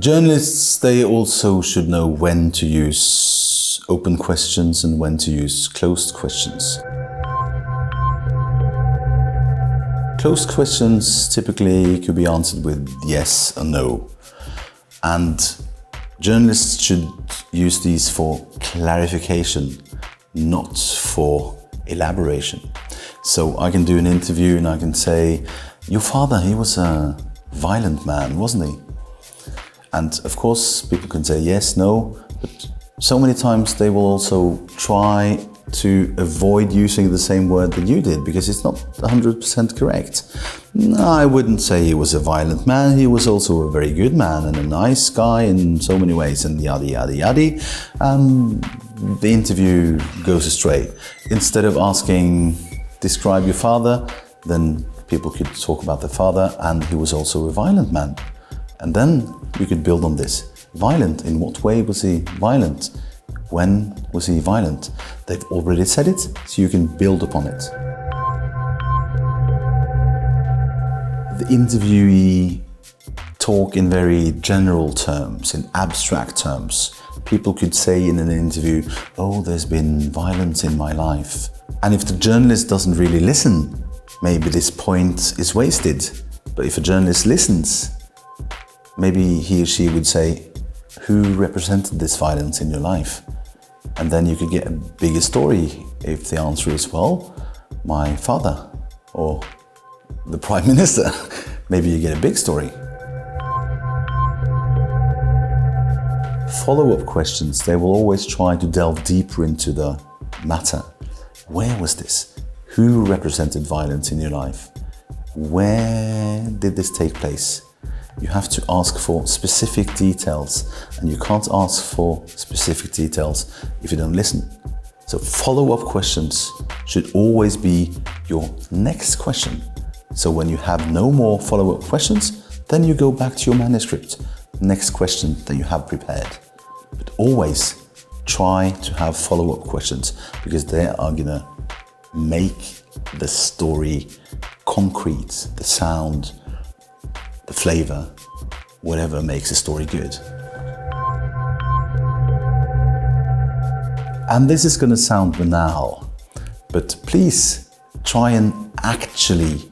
Journalists, they also should know when to use open questions and when to use closed questions. Closed questions typically could be answered with yes or no. And journalists should use these for clarification, not for elaboration. So I can do an interview and I can say, your father, he was a violent man, wasn't he? And of course, people can say yes, no, but so many times they will also try to avoid using the same word that you did because it's not 100% correct. No, I wouldn't say he was a violent man. He was also a very good man and a nice guy in so many ways, and yada, yada, yada. The interview goes astray. Instead of asking, describe your father, then people could talk about the father, and he was also a violent man. And then you could build on this. Violent, in what way was he violent? When was he violent? They've already said it, so you can build upon it. The interviewee talk in very general terms, in abstract terms. People could say in an interview, oh, there's been violence in my life. And if the journalist doesn't really listen, maybe this point is wasted. But if a journalist listens, maybe he or she would say, who represented this violence in your life? And then you could get a bigger story if the answer is, well, my father or the Prime Minister. Maybe you get a big story. Follow-up questions, they will always try to delve deeper into the matter. Where was this? Who represented violence in your life? Where did this take place? You have to ask for specific details, and you can't ask for specific details if you don't listen. So follow-up questions should always be your next question. So when you have no more follow-up questions, then you go back to your manuscript, next question that you have prepared. But always try to have follow-up questions because they are gonna make the story concrete, the sound, the flavor, whatever makes a story good. And this is going to sound banal, but please try and actually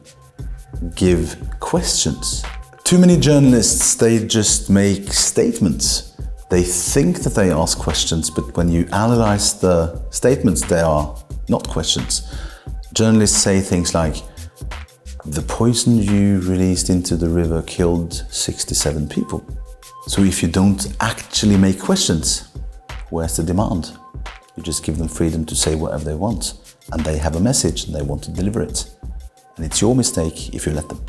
give questions. Too many journalists, they just make statements. They think that they ask questions, but when you analyze the statements, they are not questions. Journalists say things like, the poison you released into the river killed 67 people. So if you don't actually make questions, where's the demand? You just give them freedom to say whatever they want. And they have a message and they want to deliver it. And it's your mistake if you let them.